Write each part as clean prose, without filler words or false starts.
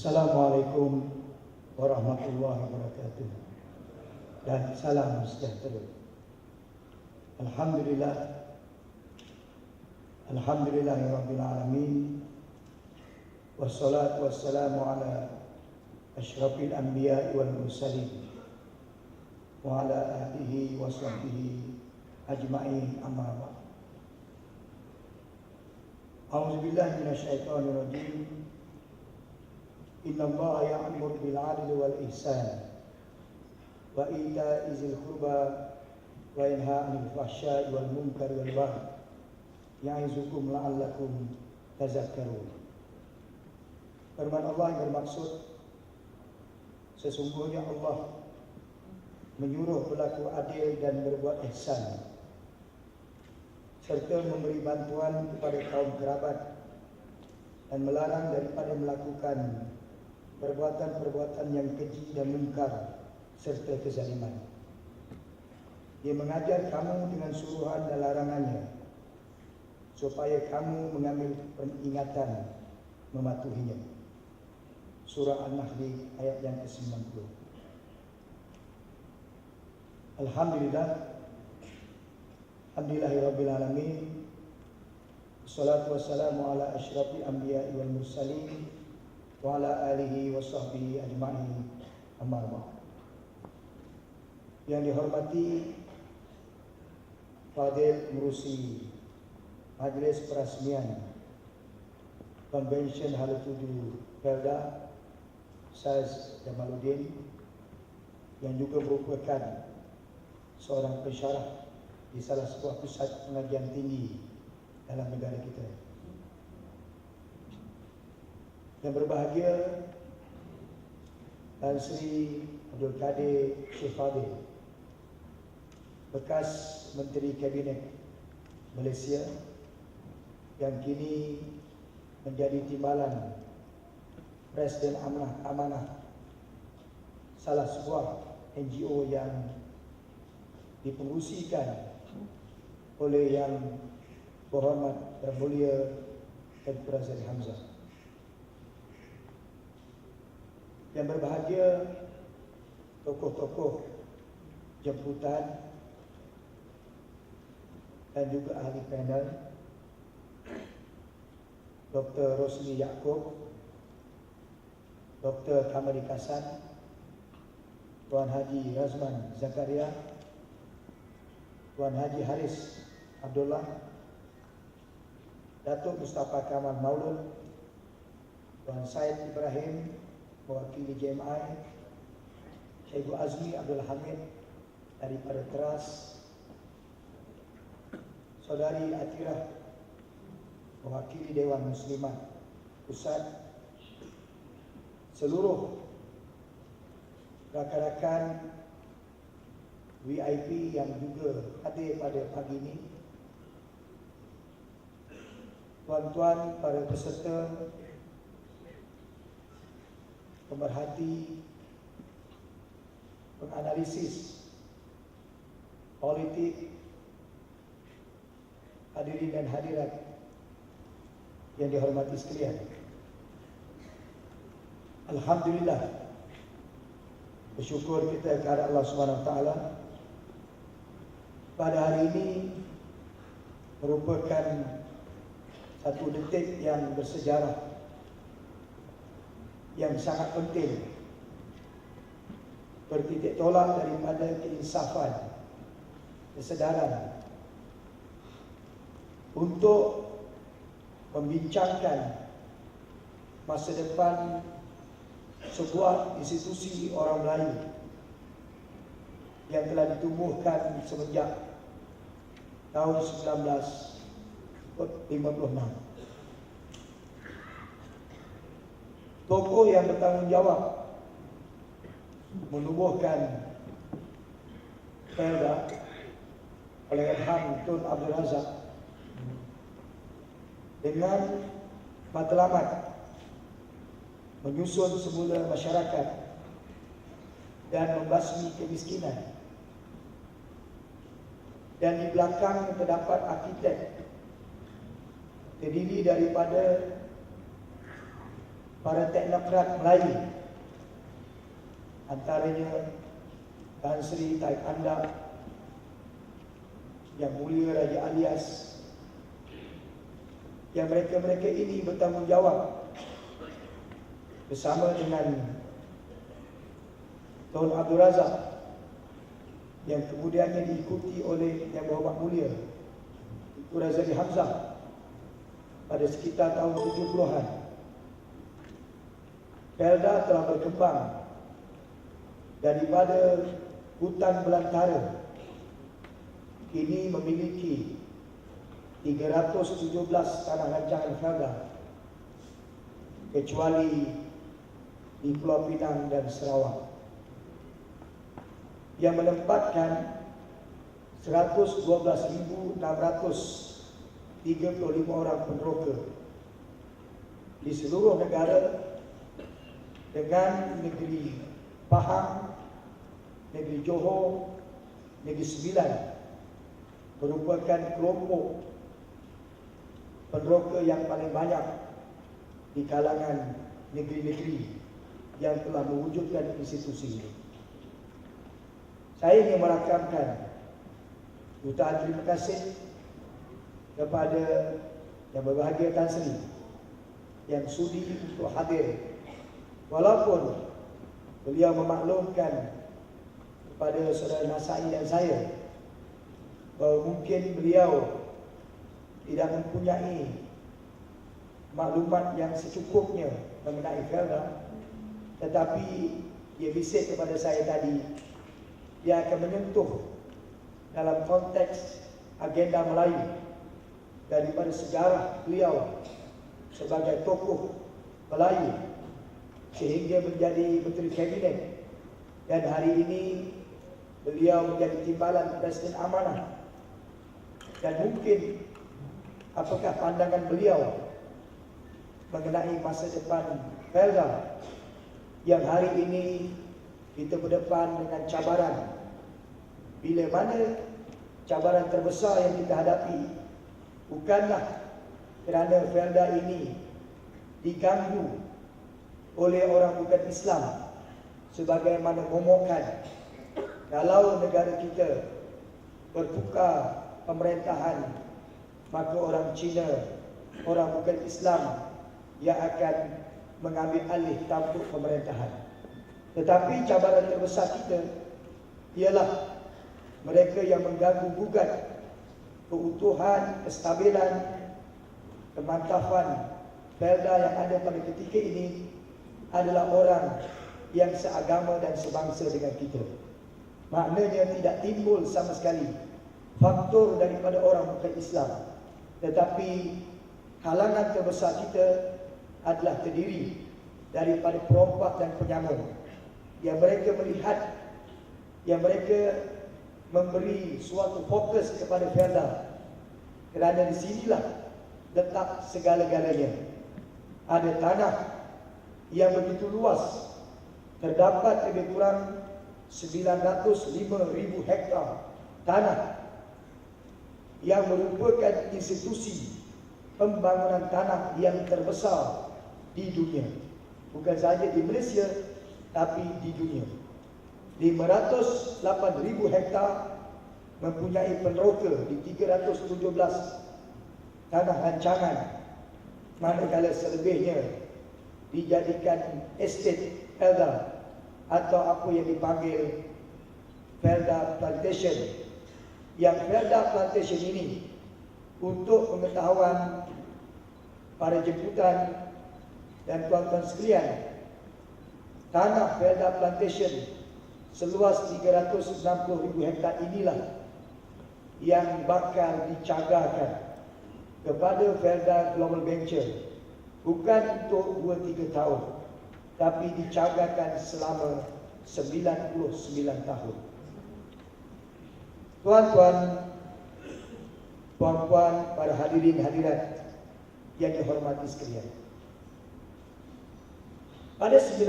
Assalamualaikum warahmatullahi wabarakatuh. Dan salam sejahtera. Alhamdulillahirabbil alamin. Wassalatu wassalamu ala asyrafil anbiya'i wal mursalin wa ala alihi wa sahbihi ajma'in, amma ba'd. A'udzubillahi minasyaitonir rajim. Innallaha ya'muru bil 'adli wal ihsan wa ita'i dzil qurba wa yanha 'anil fahsya'i wal munkari wal baghi ya'izukum la'allakum tazakkarun. Firman Allah yang bermaksud, sesungguhnya Allah menyuruh berlaku adil dan berbuat ihsan, serta memberi bantuan kepada kaum kerabat, dan melarang daripada melakukan perbuatan-perbuatan yang keji dan mungkar serta kezaliman. Dia mengajar kamu dengan suruhan dan larangannya, supaya kamu mengambil peringatan mematuhinya. Surah An-Nahl ayat yang ke-90. Alhamdulillahirabbil alamin. Wassalatu wassalamu ala asyrafil anbiya'i wal mursalin wa ala alihi wa sahbihi ajma'in, amma ba'd. Yang dihormati Fadil Merusi Majlis Perasmian Convention Hala Tuju Felda Ustaz Jamaluddin, yang juga merupakan seorang pensyarah di salah sebuah pusat pengajian tinggi dalam negara kita. Yang berbahagia Tan Sri Abdul Kadir Syekh Fadil, bekas Menteri Kabinet Malaysia, yang kini menjadi timbalan Presiden Amanah salah sebuah NGO yang dipengerusikan oleh Yang Berhormat dan Mulia Tan Presiden Hamzah. Yang berbahagia tokoh-tokoh jemputan dan juga ahli panel, Dr. Rosli Yaakob, Dr. Kamari Kasan, Tuan Haji Razman Zakaria, Tuan Haji Haris Abdullah, Datuk Mustafa Kamal Maulud, Tuan Said Ibrahim mewakili JMI, Syekh Azmi Abdul Hamid daripada Teras, Saudari Atirah mewakili Dewan Muslimat Pusat, seluruh rakan-rakan VIP yang juga hadir pada pagi ini, tuan-tuan para peserta, pemerhati, penganalisis politik, hadirin dan hadirat yang dihormati sekalian. Alhamdulillah, bersyukur kita kepada Allah SWT. Pada hari ini merupakan satu detik yang bersejarah, yang sangat penting, bertitik tolak daripada keinsafan, kesedaran untuk membincangkan masa depan sebuah institusi orang Melayu yang telah ditumbuhkan semenjak tahun 1956. Tokoh yang bertanggungjawab menubuhkan Felda oleh Ilham Tun Abdul Razak dengan matlamat menyusun semula masyarakat dan membasmi kemiskinan. Dan di belakang terdapat arkitek terdiri daripada para teknokrat Melayu, antaranya Tan Sri Taib Andak, Yang Mulia Raja Alias, yang mereka-mereka ini bertanggungjawab bersama dengan Tuan Abdul Razak, yang kemudiannya diikuti oleh Yang Berhormat Mulia Tuan Razali Hamzah pada sekitar tahun 70-an. Felda telah berkembang daripada hutan belantara, kini memiliki 317 tanah rancangan Felda, kecuali di Pulau Pinang dan Sarawak, yang menempatkan 112,635 orang peneroka di seluruh negara, dengan negeri Pahang, negeri Johor, negeri Sembilan merupakan kelompok peneroka yang paling banyak di kalangan negeri-negeri yang telah mewujudkan institusi ini. Saya ingin merakamkan jutaan terima kasih kepada Yang Berbahagia Tan Sri yang sudi untuk hadir, walaupun beliau memaklumkan kepada saudara Nasai dan saya bahawa mungkin beliau tidak mempunyai maklumat yang secukupnya mengenai Felda, tetapi dia bisik kepada saya tadi, dia akan menyentuh dalam konteks agenda Melayu daripada sejarah beliau sebagai tokoh Melayu sehingga menjadi Menteri Kabinet, dan hari ini beliau menjadi timbalan Presiden Amanah. Dan mungkin apakah pandangan beliau mengenai masa depan Felda yang hari ini kita berdepan dengan cabaran, bila mana cabaran terbesar yang kita hadapi bukanlah kerana Felda ini diganggu oleh orang bukan Islam sebagaimana momokkan. Kalau negara kita bertukar pemerintahan, maka orang Cina, orang bukan Islam yang akan mengambil alih tampuk pemerintahan. Tetapi cabaran terbesar kita ialah mereka yang mengganggu gugat keutuhan, kestabilan, kemantafan Felda yang ada pada ketika ini adalah orang yang seagama dan sebangsa dengan kita. Maknanya tidak timbul sama sekali faktor daripada orang bukan Islam, tetapi kalangan terbesar kita adalah terdiri daripada perompak dan penyamun yang mereka melihat, yang mereka memberi suatu fokus kepada Felda kerana di sinilah letak segala-galanya. Ada tanah yang begitu luas, terdapat lebih kurang 905,000 hektar tanah yang merupakan institusi pembangunan tanah yang terbesar di dunia. Bukan sahaja di Malaysia, tapi di dunia. 508,000 hektar mempunyai peneroka di 317 tanah rancangan, manakala selebihnya dijadikan estate Felda atau apa yang dipanggil Felda Plantation. Yang Felda Plantation ini, untuk pengetahuan para jemputan dan tuan-tuan sekalian, tanah Felda Plantation seluas 360,000 hektar inilah yang bakal dicagarkan kepada Felda Global Venture, bukan untuk 2-3 tahun, tapi dicagarkan selama 99 tahun. Tuan-tuan, puan-puan, para hadirin hadirat yang dihormati sekalian, pada 19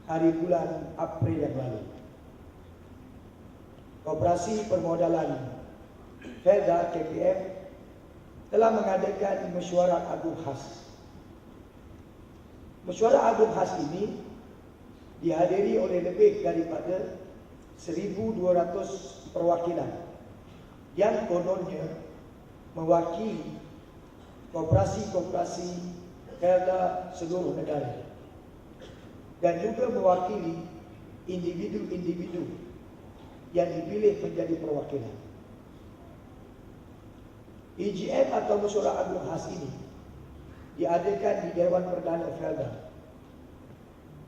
hari bulan April yang lalu, Koperasi Permodalan Felda KPF telah mengadakan mesyuarat agung khas Mesyuarat Agung khas ini dihadiri oleh lebih daripada 1,200 perwakilan yang kononnya mewakili koperasi-koperasi Felda seluruh negara dan juga mewakili individu-individu yang dipilih menjadi perwakilan. EGM atau Mesyuarat Agung khas ini diadakan di Dewan Perdana Felda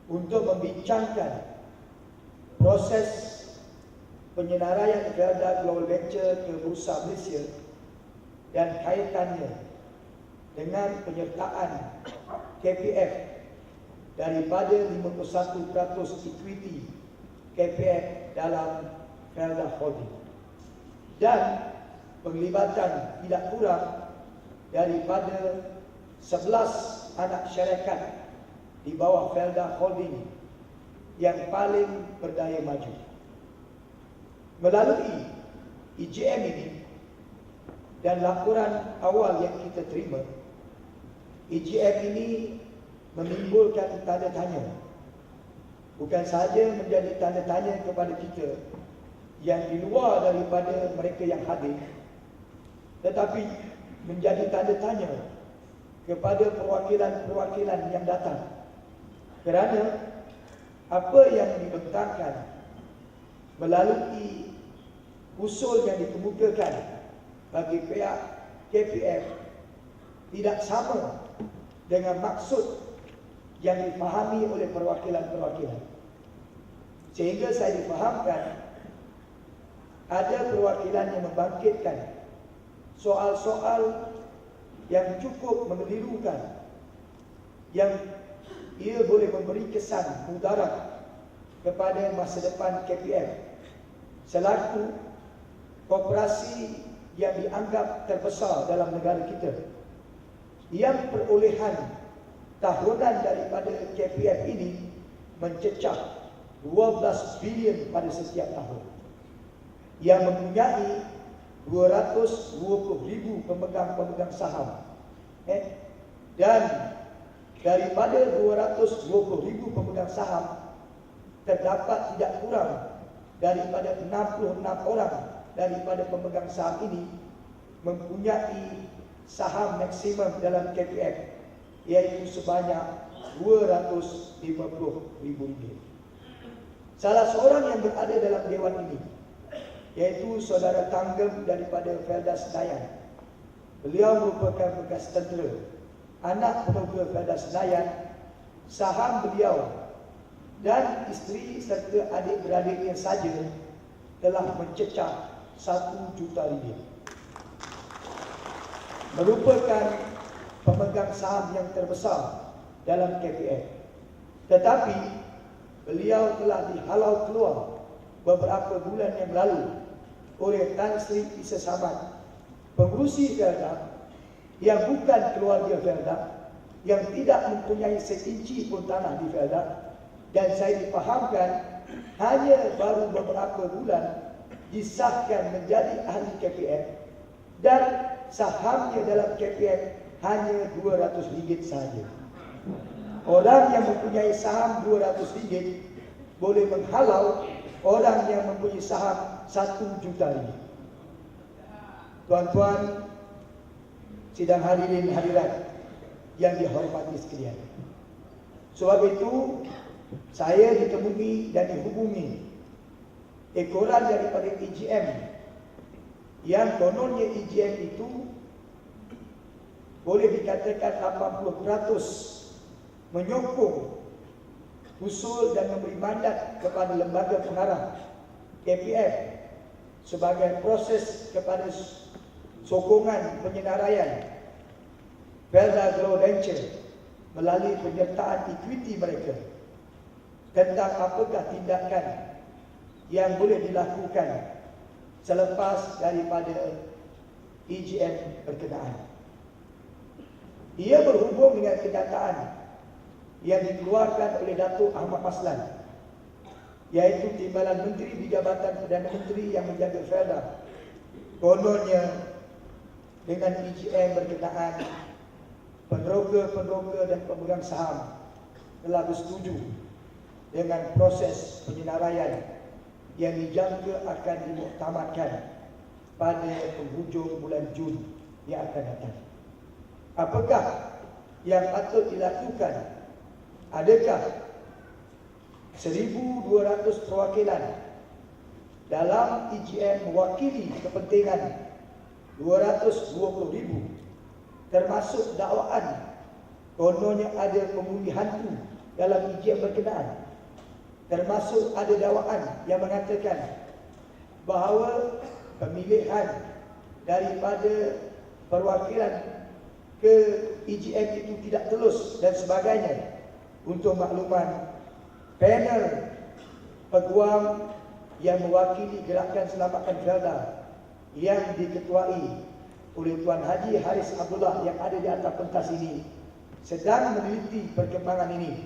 untuk membincangkan proses penyenaraian Felda Global Venture ke Bursa Malaysia dan kaitannya dengan penyertaan KPF daripada 51% equity KPF dalam Felda Holding dan penglibatan tidak kurang daripada 11 anak syarikat di bawah Felda Holding yang paling berdaya maju. Melalui EGM ini dan laporan awal yang kita terima, EGM ini menimbulkan tanda tanya. Bukan sahaja menjadi tanda tanya kepada kita yang di luar daripada mereka yang hadir, tetapi menjadi tanda tanya kepada perwakilan-perwakilan yang datang. Kerana apa yang dibentangkan melalui usul yang dikemukakan bagi pihak KPF tidak sama dengan maksud yang difahami oleh perwakilan-perwakilan. Sehingga saya difahamkan ada perwakilan yang membangkitkan soal-soal yang cukup mengelirukan, yang ia boleh memberi kesan mudarat kepada masa depan KPF selaku koperasi yang dianggap terbesar dalam negara kita, yang perolehan tahunan daripada KPF ini mencecah 12 bilion pada setiap tahun, yang mempunyai 220,000 pemegang saham, dan daripada 220,000 pemegang saham terdapat tidak kurang daripada 66 orang daripada pemegang saham ini mempunyai saham maksimum dalam KPF, iaitu sebanyak 250,000 ringgit. Salah seorang yang berada dalam dewan ini iaitu saudara Tanggem daripada Felda Senayan. Beliau merupakan bekas tentera, anak peneroka Felda Senayan. Saham beliau dan isteri serta adik-beradiknya saja telah mencecah 1 juta ringgit. Merupakan pemegang saham yang terbesar dalam KPF. Tetapi beliau telah dihalau keluar beberapa bulan yang lalu oleh Tan Sri Isa Samad, pengurusi Felda yang bukan keluarga Felda, yang tidak mempunyai seinci pun tanah di Felda, dan saya difahamkan hanya baru beberapa bulan disahkan menjadi ahli KPF dan sahamnya dalam KPF hanya RM200 sahaja. Orang yang mempunyai saham RM200 boleh menghalau orang yang mempunyai saham RM1 juta. Tuan-tuan, sidang hadirin hadirat yang dihormati sekalian, sebab itu saya ditemui dan dihubungi ekoran daripada EGM yang kononnya EGM itu boleh dikatakan 80% menyokong usul dan memberi mandat kepada lembaga pengarah KPF sebagai proses kepada sokongan penyenaraian Felda Global Venture melalui penyertaan equity mereka, tentang apakah tindakan yang boleh dilakukan selepas daripada EGM berkenaan. Ia berhubung dengan kenyataan yang dikeluarkan oleh Datuk Ahmad Maslan, iaitu Timbalan Menteri di Jabatan Perdana Menteri yang menjaga Felda. Kononnya dengan EGM berkenaan, peneroka-peneroka dan pemegang saham telah bersetuju dengan proses penyenaraian yang dijangka akan dimuktamadkan pada penghujung bulan Jun yang akan datang. Apakah yang patut dilakukan? Adakah 1,200 perwakilan dalam EGM mewakili kepentingan 220,000, termasuk dakwaan kononnya ada pengundi hantu dalam EGM berkenaan, termasuk ada dakwaan yang mengatakan bahawa pemilihan daripada perwakilan ke EGM itu tidak telus dan sebagainya. Untuk makluman, panel peguam yang mewakili Gerakan Selamatkan Felda yang diketuai oleh Tuan Haji Haris Abdullah yang ada di atas pentas ini sedang meneliti perkembangan ini,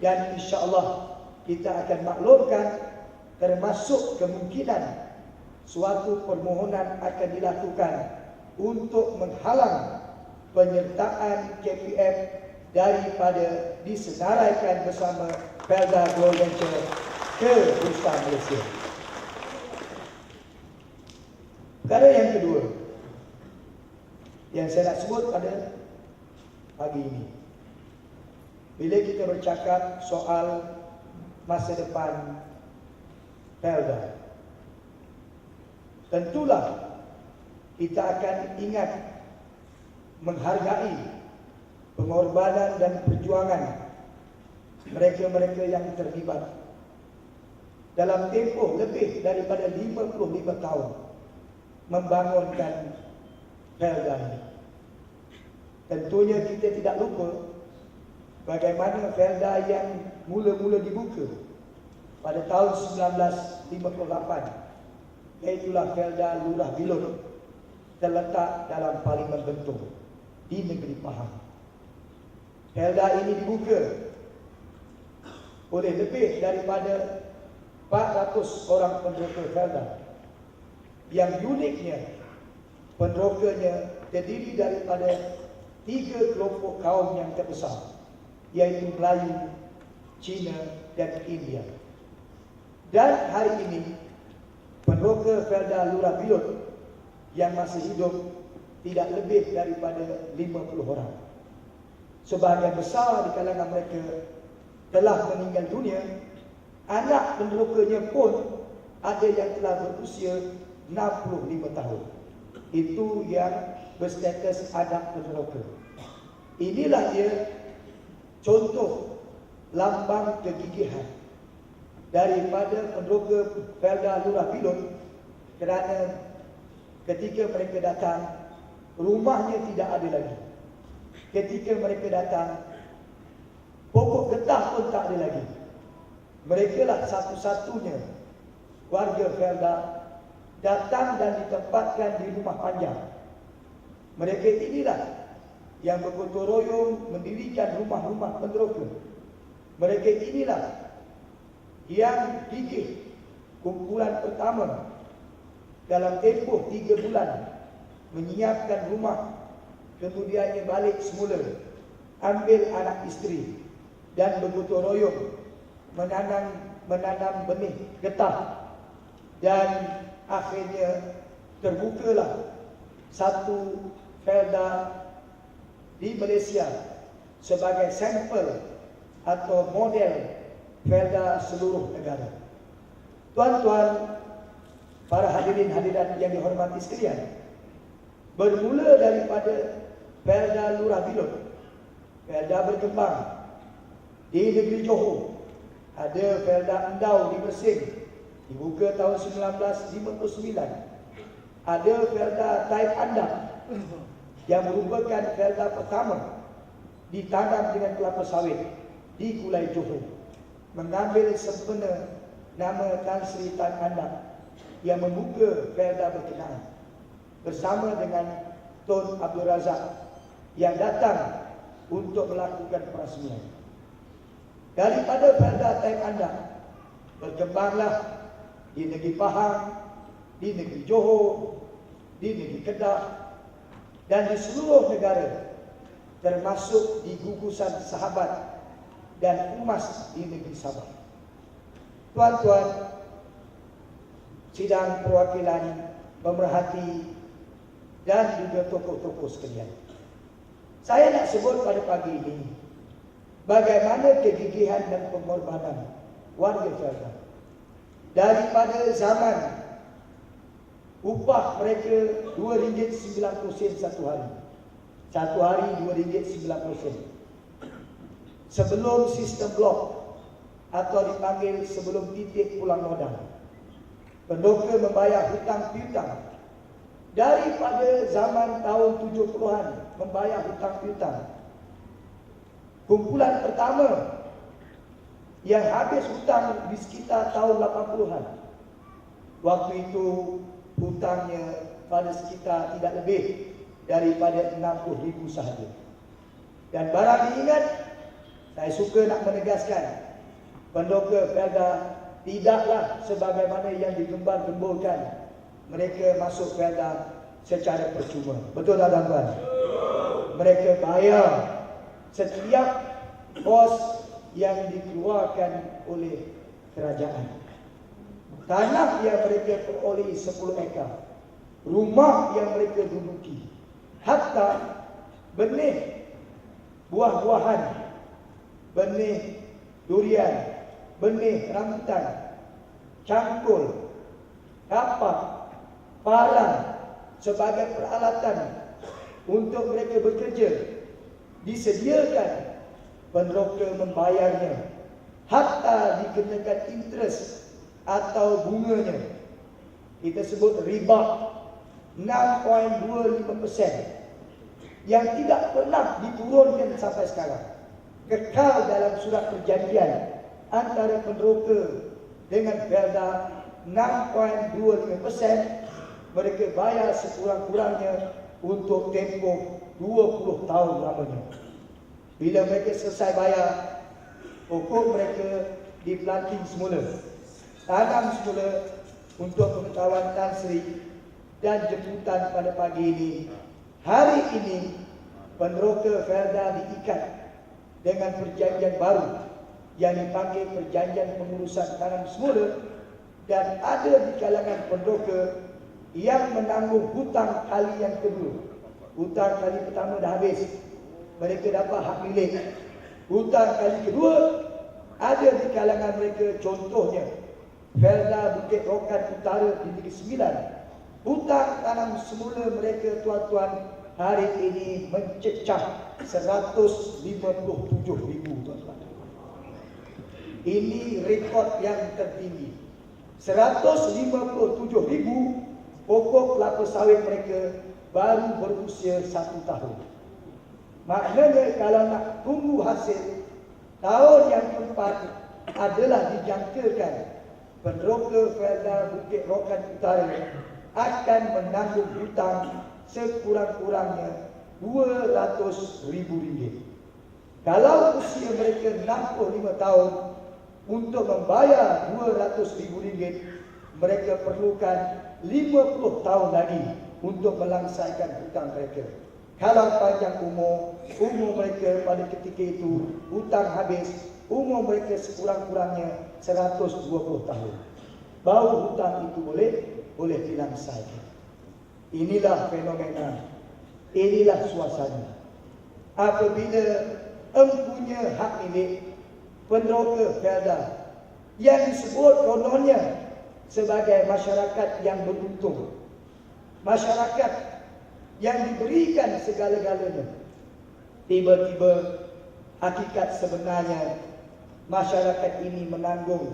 dan insya-Allah kita akan maklumkan termasuk kemungkinan suatu permohonan akan dilakukan untuk menghalang penyertaan KPF daripada disenaraikan bersama Felda Gold Venture ke Bursa Malaysia. Perkara yang kedua yang saya nak sebut pada pagi ini, bila kita bercakap soal masa depan Felda, tentulah kita akan ingat menghargai pengorbanan dan perjuangan mereka-mereka yang terlibat dalam tempoh lebih daripada 55 tahun membangunkan Felda ini. Tentunya kita tidak lupa bagaimana Felda yang mula-mula dibuka pada tahun 1958, iaitulah Felda Lurah Bilut, terletak dalam Parlimen Bentong di negeri Pahang. Felda ini dibuka oleh lebih daripada 400 orang penderoka Felda. Yang uniknya, penderokanya terdiri daripada 3 kelompok kaum yang terbesar, iaitu Melayu, Cina dan India. Dan hari ini penderoka Felda Lurah Bilut yang masih hidup tidak lebih daripada 50 orang. Sebahagian besar di kalangan mereka telah meninggal dunia. Anak penderokanya pun ada yang telah berusia 65 tahun. Itu yang berstatus anak penderoka. Inilah dia contoh lambang kegigihan daripada penderoka Felda Lurah Bilut, kerana ketika mereka datang, rumahnya tidak ada lagi. Ketika mereka datang, pokok getah pun tak ada lagi. Mereka lah satu-satunya warga Felda datang dan ditempatkan di rumah panjang. Mereka inilah yang bergotong royong mendirikan rumah-rumah penderoka. Mereka inilah yang gigih kumpulan pertama dalam tempoh 3 bulan menyiapkan rumah, kemudiannya balik semula, ambil anak isteri dan bergotong royong menanam benih getah, dan akhirnya terbukalah satu Felda di Malaysia sebagai sampel atau model Felda seluruh negara. Tuan-tuan, para hadirin-hadirat yang dihormati sekalian, bermula daripada Felda Lurah Bilut, Felda berkembang di negeri Johor. Ada Felda Endau di Mersing, dibuka tahun 1959. Ada Felda Taib Andam yang merupakan Felda pertama ditanam dengan kelapa sawit di Kulai Johor, mengambil sempena nama Tan Sri Tan Andam yang membuka Felda berkenaan bersama dengan Tun Abdul Razak yang datang untuk melakukan perasmian. Daripada Felda Taib Andam berkembanglah di negeri Pahang, di negeri Johor, di negeri Kedah, dan di seluruh negara, termasuk di gugusan Sahabat dan emas di negeri Sabah. Tuan-tuan, sidang perwakilan, pemerhati dan juga tokoh-tokoh sekalian. Saya nak sebut pada pagi ini bagaimana kegigihan dan pengorbanan warga Felda. Daripada zaman upah mereka RM2.90 satu hari. Satu hari RM2.90. Sebelum sistem blok atau dipanggil sebelum titik pulang modal, pendoka membayar hutang piutang. Daripada zaman tahun 70-an membayar hutang piutang. Kumpulan pertama yang habis hutang di sekitar tahun 80-an. Waktu itu hutangnya pada sekitar tidak lebih daripada 60,000 sahaja. Dan barang diingat, saya suka nak menegaskan, pendoka Felda tidaklah sebagaimana yang digembar-gemburkan mereka masuk Felda secara percuma. Betul tak tuan-tuan? Mereka bayar setiap kos yang dikeluarkan oleh kerajaan. Tanah yang mereka peroleh 10 ekar, rumah yang mereka duduki, hatta benih buah-buahan, benih durian, benih rambutan, cangkul, kapak, parang sebagai peralatan untuk mereka bekerja disediakan. Pendoka membayarnya, hatta dikenakan interest atau bunganya. Kita sebut riba 6.25% yang tidak pernah diturunkan sampai sekarang. Kekal dalam surat perjanjian antara pendoka dengan Felda 6.25%. Mereka bayar sekurang-kurangnya untuk tempoh 20 tahun lamanya. Bila mereka selesai bayar, pokok mereka diplanting semula, tanam semula. Untuk pengetahuan Tan Sri dan jemputan pada pagi ini, hari ini pendoka Felda diikat dengan perjanjian baru yang dipanggil perjanjian pengurusan tanam semula. Dan ada di kalangan pendoka yang menanggung hutang kali yang kedua. Hutang kali pertama dah habis, mereka dapat hak milik. Hutang kali kedua ada di kalangan mereka, contohnya Felda Bukit Rokan Utara di Negeri Sembilan. Hutang tanam semula mereka, tuan-tuan, hari ini mencecah 157,000, tuan-tuan. Ini rekod yang tertinggi. 157,000 pokok kelapa sawit mereka baru berusia 1 tahun. Maknanya kalau nak tunggu hasil, tahun yang keempat adalah dijangkakan pendoka Felda Bukit Rokan Utara akan menanggung hutang sekurang-kurangnya RM200,000. Kalau usia mereka 65 tahun, untuk membayar RM200,000, mereka perlukan 50 tahun lagi untuk melangsaikan hutang mereka. Kalau panjang umur mereka pada ketika itu, hutang habis, umur mereka sekurang-kurangnya 120 tahun. Baru hutang itu boleh dilangsaikan. Inilah fenomena, inilah suasana. Apabila empunya hak milik, pendoka Felda yang disebut kononnya sebagai masyarakat yang beruntung, masyarakat yang diberikan segala-galanya, tiba-tiba hakikat sebenarnya masyarakat ini menanggung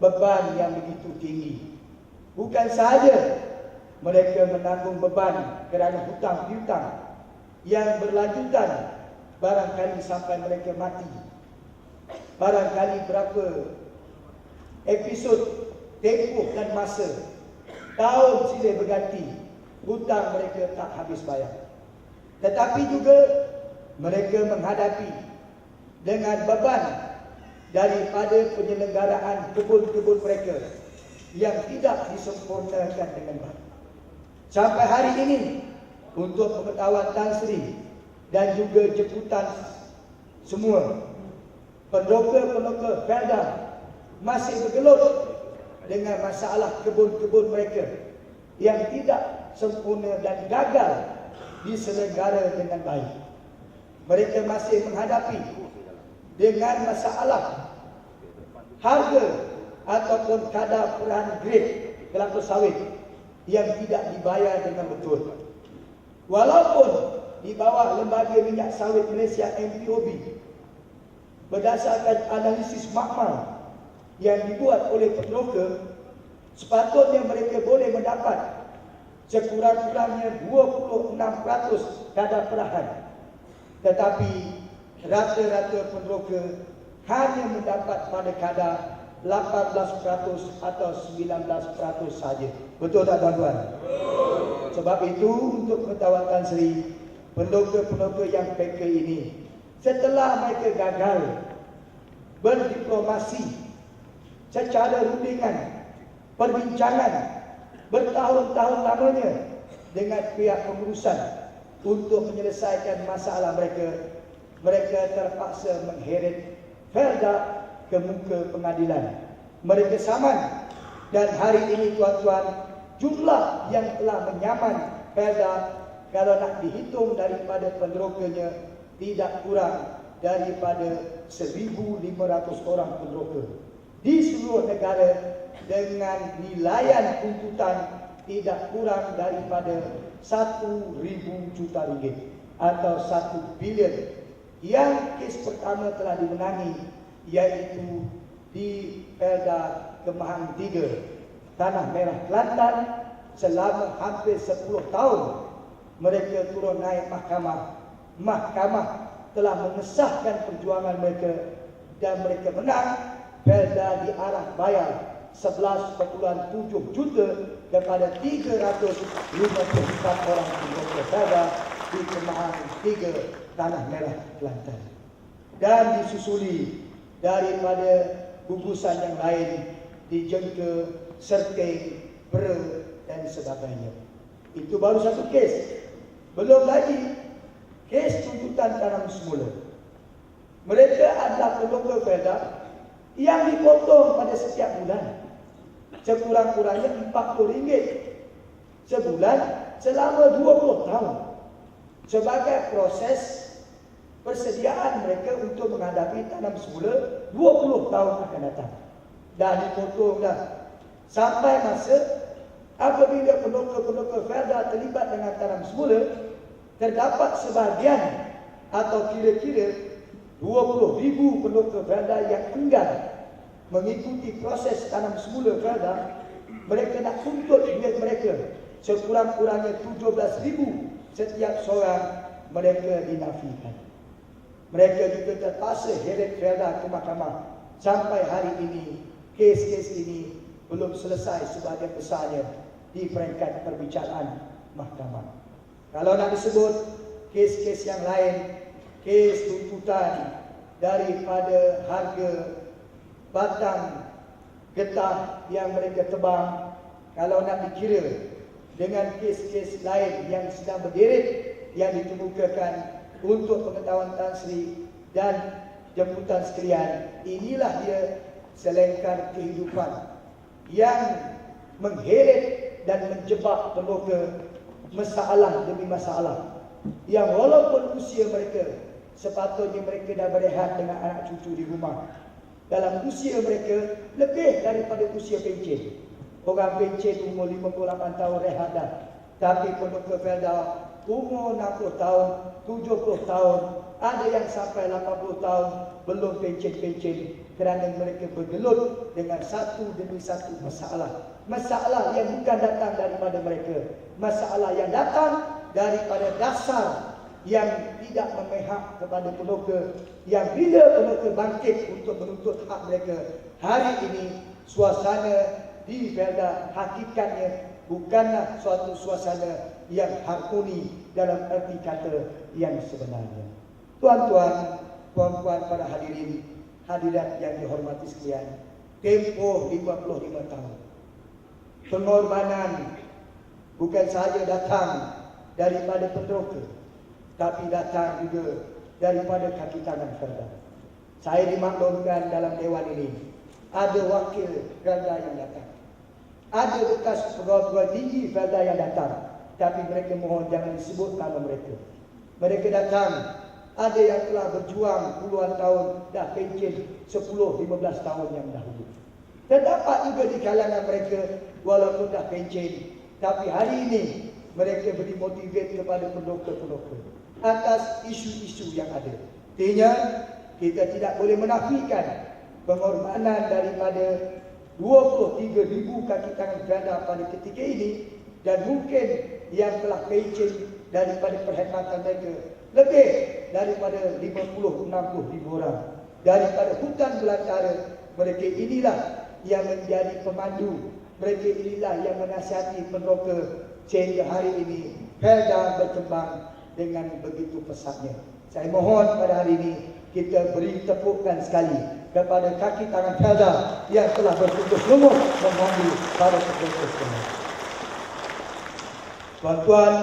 beban yang begitu tinggi. Bukan sahaja mereka menanggung beban kerana hutang piutang yang berlanjutan, barangkali sampai mereka mati. Barangkali berapa episod tempoh dan masa, tahun silih berganti, hutang mereka tak habis bayar. Tetapi juga mereka menghadapi dengan beban daripada penyelenggaraan kebun-kebun mereka yang tidak disempurnakan dengan baik. Sampai hari ini, untuk pengetahuan Tan Sri dan juga jemputan semua, Penroka-penroka Felda masih bergelut dengan masalah kebun-kebun mereka yang tidak sempurna dan gagal diselenggara dengan baik. Mereka masih menghadapi dengan masalah harga ataupun kadar perahan grade kelapa sawit yang tidak dibayar dengan betul. Walaupun di bawah Lembaga Minyak Sawit Malaysia MPOB, berdasarkan analisis makmal yang dibuat oleh penroka, sepatutnya mereka boleh mendapat sekurang-kurangnya 26% kadar perahan. Tetapi rata-rata penroka hanya mendapat pada kadar 18% atau 19% saja. Betul tak tuan-tuan? Sebab itu, untuk pengetahuan Tan Sri, penroka-penroka yang PK ini, setelah mereka gagal berdiplomasi secara rundingan, perbincangan bertahun-tahun lamanya dengan pihak pengurusan untuk menyelesaikan masalah mereka, mereka terpaksa mengheret Felda ke muka pengadilan. Mereka saman, dan hari ini tuan-tuan, jumlah yang telah menyaman Felda kalau nak dihitung daripada penrokanya tidak kurang daripada 1,500 orang penroka di seluruh negara, dengan nilaian tuntutan tidak kurang daripada 1,000 juta ringgit atau 1 bilion. Yang kes pertama telah dimenangi, iaitu di Felda Kemahang 3, Tanah Merah, Kelantan. Selama hampir 10 tahun mereka turun naik mahkamah. Mahkamah telah mengesahkan perjuangan mereka dan mereka menang. Felda diarah bayar 11.7 juta kepada 354 orang penroka Felda di Kemahang 3, Tanah Merah, Kelantan. Dan disusuli daripada gugusan yang lain di Jengke, Serteng, Pera dan sebagainya. Itu baru satu kes. Belum lagi kes tuntutan tanam semula. Mereka adalah penroka Felda yang dipotong pada setiap bulan sekurang-kurangnya RM40 sebulan selama 20 tahun sebagai proses persediaan mereka untuk menghadapi tanam semula 20 tahun akan datang. Dah dipotong dah. Sampai masa apabila penroka-penroka Felda terlibat dengan tanam semula, terdapat sebahagian atau kira-kira 20,000 penroka Felda yang enggan mengikuti proses tanam semula Felda. Mereka nak tuntut duit mereka sekurang-kurangnya 17,000 setiap seorang. Mereka dinafikan. Mereka juga terpaksa heret Felda ke mahkamah. Sampai hari ini kes-kes ini belum selesai sebagian besarnya di peringkat perbicaraan mahkamah. Kalau nak disebut kes-kes yang lain, kes tuntutan daripada harga batang getah yang mereka tebang, kalau nak dikira dengan kes-kes lain yang sedang berderet yang dikemukakan, untuk pengetahuan Tan Sri dan jemputan sekalian, inilah dia selengkar kehidupan yang mengheret dan menjebak penroka masalah demi masalah, yang walaupun usia mereka sepatutnya mereka dah berehat dengan anak cucu di rumah, dalam usia mereka lebih daripada usia pencen. Orang pencen umur 58 tahun rehat dah, tapi penroka Felda umur 60 tahun, 70 tahun, ada yang sampai 80 tahun belum pencen-pencen, kerana mereka bergelut dengan satu demi satu masalah. Masalah yang bukan datang daripada mereka, masalah yang datang daripada dasar yang tidak memihak kepada penroka, yang bila penroka bangkit untuk menuntut hak mereka, hari ini suasana di Felda hakikatnya bukanlah suatu suasana yang harmoni dalam erti kata yang sebenarnya. Tuan-tuan, puan-puan, para hadirin, hadirat yang dihormati sekalian, tempoh 55 tahun pengorbanan bukan sahaja datang daripada penroka, tapi datang juga daripada kaki tangan Felda. Saya dimaklumkan dalam dewan ini ada wakil Felda yang datang, ada bekas pegawai tinggi Felda yang datang, tapi mereka mohon jangan disebut nama mereka. Mereka datang, ada yang telah berjuang puluhan tahun, dah pencen 10-15 tahun yang dahulu. Terdapat juga di kalangan mereka walaupun dah pencen, tapi hari ini mereka beri motivate kepada pendoka-pendoka atas isu-isu yang ada. Artinya kita tidak boleh menafikan pengorbanan daripada 23,000 kaki tangan Felda pada ketika ini, dan mungkin yang telah pencen daripada perkhidmatan mereka lebih daripada 50-60 ribu orang. Daripada hutan belantara, mereka inilah yang menjadi pemandu, mereka inilah yang menasihati pendoka sehingga hari ini Felda berkembang dengan begitu pesatnya. Saya mohon pada hari ini kita beri tepukan sekali kepada kaki tangan Felda yang telah bertugas lumuh memandu para pendoka sekalian. Tuan-tuan,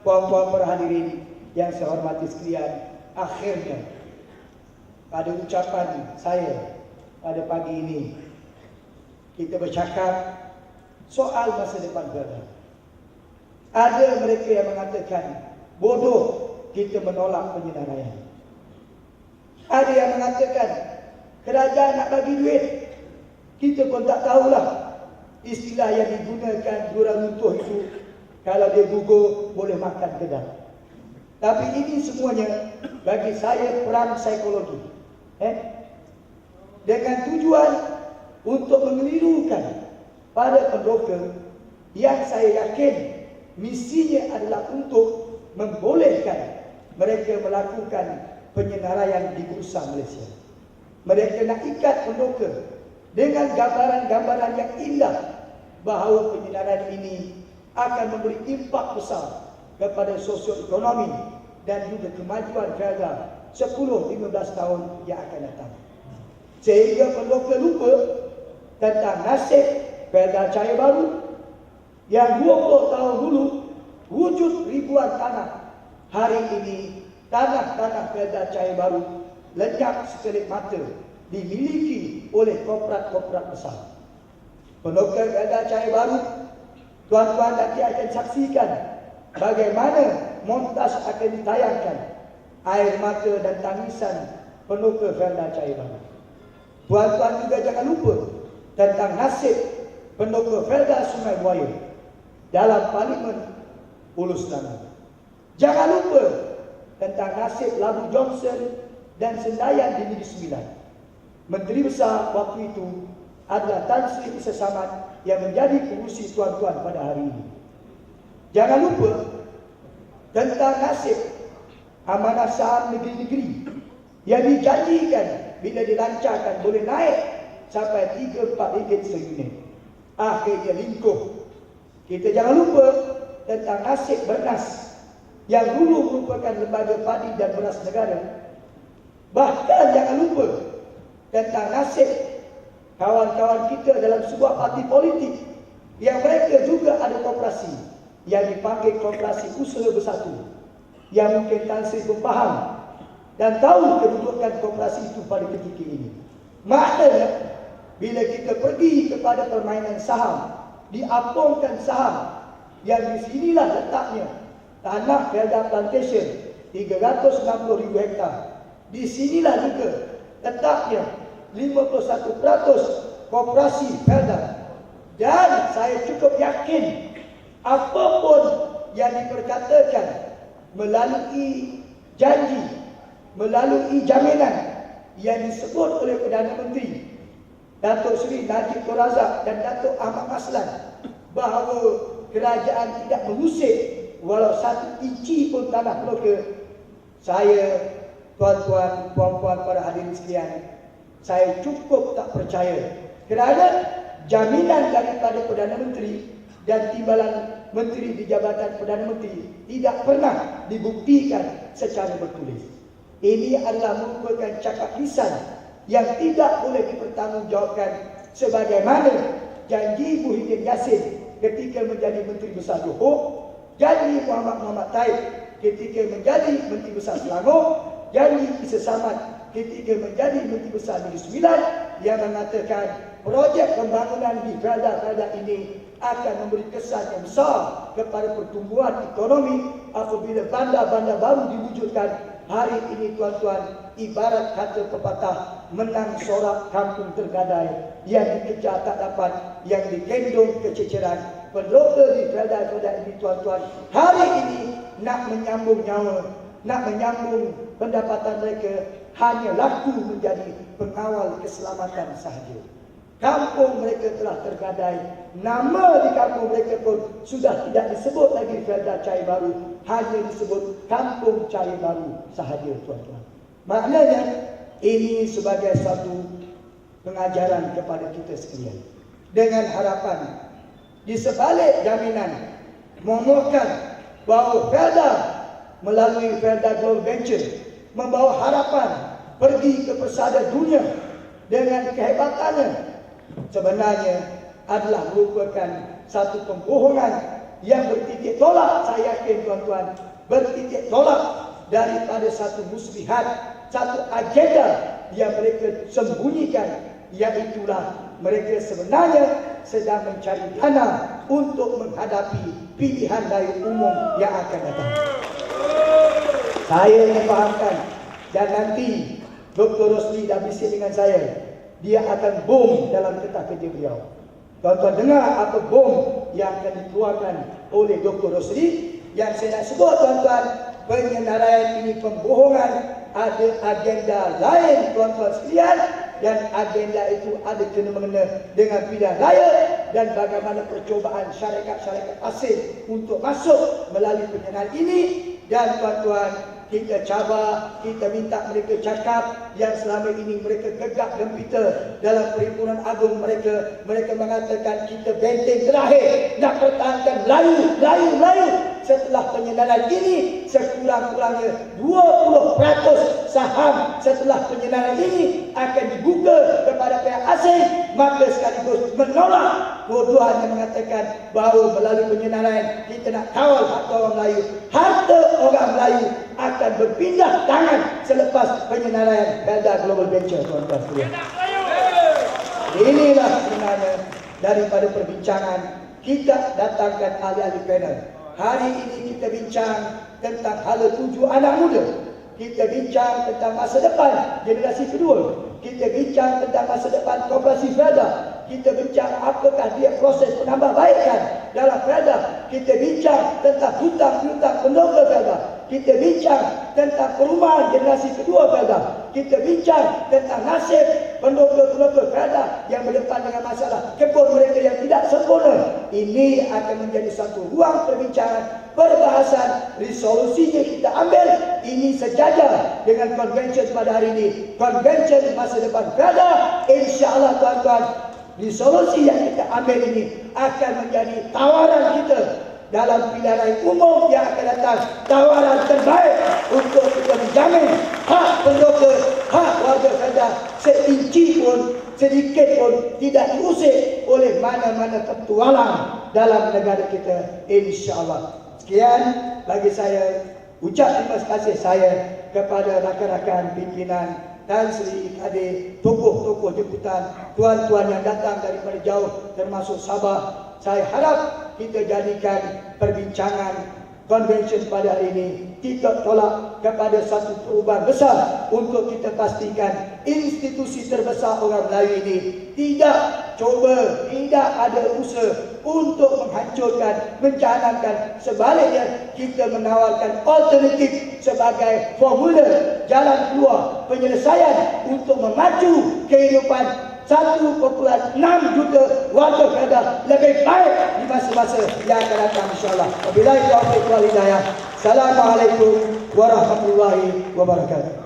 puan-puan para hadirin yang saya hormati sekalian, akhirnya pada ucapan saya pada pagi ini kita bercakap soal masa depan Felda. Ada mereka yang mengatakan bodoh kita menolak penyenaraian. Ada yang mengatakan kerajaan nak bagi duit, kita pun tak tahulah istilah yang digunakan diorang runtuh itu. Kalau dia gugur boleh makan kedai. Tapi ini semuanya bagi saya perang psikologi, dengan tujuan untuk mengelirukan pada pendoka yang saya yakin misinya adalah untuk membolehkan mereka melakukan penyenaraian di bursa Malaysia. Mereka nak ikat pendoka dengan gambaran-gambaran yang indah bahawa penyenaraian ini akan memberi impak besar kepada sosioekonomi dan juga kemajuan Felda 10-15 tahun yang akan datang. Sehingga pendoka lupa tentang nasib Felda Cahaya Baru yang 20 tahun dulu wujud ribuan tanah. Hari ini tanah-tanah Felda Cahaya Baru lenyap sekelip mata, dimiliki oleh korporat-korporat besar. Pendoka Felda Cahaya Baru, tuan-tuan nanti akan saksikan bagaimana montas akan ditayangkan air mata dan tangisan pendoka Felda Cahaya Baru. Tuan-tuan juga jangan lupa tentang nasib pendoka Felda Sungai Buaya dalam Parlimen Hulu Selangor. Jangan lupa tentang nasib Labu Johnson dan Sendayan di Negeri Sembilan. Menteri Besar waktu itu adalah Tan Sri Isa Samad yang menjadi pengurusi tuan-tuan pada hari ini. Jangan lupa tentang nasib amanah saham negeri-negeri yang dijanjikan bila dilancarkan boleh naik sampai 3-4 ringgit seunit. Akhirnya lingkuh. Kita jangan lupa tentang nasib Bernas yang dulu merupakan lembaga padi dan beras negara. Bahkan jangan lupa tentang nasib kawan-kawan kita dalam sebuah parti politik yang mereka juga ada koperasi yang dipanggil Koperasi Usaha Bersatu, yang mungkin Tan Sri pun faham dan tahu kedudukan koperasi itu pada ketika ini. Maknanya bila kita pergi kepada permainan saham, diapungkan saham yang di sinilah letaknya tanah Felda Plantation 360,000 hektar. Di sinilah juga letaknya 51% koperasi Felda. Dan saya cukup yakin apapun yang diperkatakan melalui janji, melalui jaminan yang disebut oleh Perdana Menteri Datuk Seri Najib Tun Razak dan Datuk Ahmad Maslan bahawa kerajaan tidak mengusik walau 1 inci pun tanah pendoka, saya, tuan-tuan, puan-puan, para hadirin sekalian, saya cukup tak percaya kerana jaminan daripada Perdana Menteri dan timbalan menteri di Jabatan Perdana Menteri tidak pernah dibuktikan secara bertulis. Ini adalah merupakan cakap lisan yang tidak boleh dipertanggungjawabkan sebagaimana janji Muhyiddin Yassin ketika menjadi Menteri Besar Johor, janji Muhammad Taib ketika menjadi Menteri Besar Selangor, janji Isa Samad ketika menjadi Menteri Besar Negeri Sembilan yang mengatakan projek pembangunan di Felda ini akan memberi kesan yang besar kepada pertumbuhan ekonomi apabila bandar-bandar baru diwujudkan. Hari ini tuan-tuan, ibarat kata pepatah, menang sorak kampung tergadai, yang dikejar tak dapat, yang digendong kececeran. Penduduk di Felda ini tuan-tuan, hari ini nak menyambung nyawa, nak menyambung pendapatan mereka, hanya laku menjadi pengawal keselamatan sahaja. Kampung mereka telah tergadai. Nama di kampung mereka pun sudah tidak disebut lagi Felda Cahaya Baru, hanya disebut Kampung Cahaya Baru sahaja tuan-tuan. Maknanya ini sebagai satu pengajaran kepada kita sekalian. Dengan harapan di sebalik jaminan memohonkan bahawa Felda melalui Felda Global Venture membawa harapan pergi ke persada dunia dengan kehebatannya, sebenarnya adalah merupakan satu pembohongan yang bertitik tolak. Saya yakin tuan-tuan, bertitik tolak daripada satu muslihat, satu agenda yang mereka sembunyikan, iaitulah mereka sebenarnya sedang mencari dana untuk menghadapi pilihan raya umum yang akan datang. Saya memfahamkan, dan nanti Dr. Rosli dah bisik dengan saya, dia akan bom dalam kertas kerja beliau. Tuan-tuan dengar apa bom yang akan dikeluarkan oleh Dr. Rosli. Yang saya nak sebut tuan-tuan, penyenaraian ini pembohongan, ada agenda lain tuan-tuan sekalian, dan agenda itu ada kena-mengena dengan pilihan raya dan bagaimana percubaan syarikat-syarikat asing untuk masuk melalui penyenaraian ini. Dan tuan-tuan, kita cabar, kita minta mereka cakap yang selama ini mereka gegap gempita dalam perhimpunan agung mereka. Mereka mengatakan kita benteng terakhir nak pertahankan Melayu. Setelah penyenaraian ini, sekurang-kurangnya 20% saham setelah penyenaraian ini akan dibuka kepada pihak asing. Maka sekaligus menolak tuduhan yang mengatakan bahawa melalui penyenaraian kita nak kawal harta orang Melayu. Harta orang Melayu akan berpindah tangan selepas penyenaraian Felda Global Venture, tuan-tuan sekalian. Inilah sebenarnya daripada perbincangan kita datangkan ahli-ahli panel. Hari ini kita bincang tentang hala tuju anak muda. Kita bincang tentang masa depan generasi kedua. Kita bincang tentang masa depan koperasi Felda. Kita bincang apakah dia proses penambahbaikan dalam Felda. Kita bincang tentang hutang-hutang penduduk Felda. Kita bincang tentang perumahan generasi kedua Felda. Kita bincang tentang nasib penduduk-penduduk Felda yang berdepan dengan masalah kebun mereka yang tidak sempurna. Ini akan menjadi satu ruang perbincangan, perbahasan, resolusinya kita ambil. Ini sejajar dengan convention pada hari ini. Convention masa depan Felda, insya-Allah tuan-tuan, resolusi yang kita ambil ini akan menjadi tawaran kita dalam pilihan raya umum yang akan datang. Tawaran terbaik untuk kita menjamin hak penduduk, hak warga Felda seinci pun, sedikit pun tidak diusik oleh mana-mana petualang dalam negara kita, insya-Allah. Sekian bagi saya, ucap terima kasih saya kepada rakan-rakan pimpinan Tan Sri Ikade, tokoh-tokoh jemputan, tuan-tuan yang datang daripada jauh termasuk Sabah. Saya harap kita jadikan perbincangan konvensyen pada hari ini kita tolak kepada satu perubahan besar untuk kita pastikan institusi terbesar orang Melayu ini tidak cuba, tidak ada usaha untuk menghancurkan, mencanangkan. Sebaliknya, kita menawarkan alternatif sebagai formula jalan keluar penyelesaian untuk memacu kehidupan 1.6 juta warga Felda lebih baik di masa-masa yang akan datang, insya-Allah. Wabillahi taufiq wal hidayah. Assalamualaikum warahmatullahi wabarakatuh.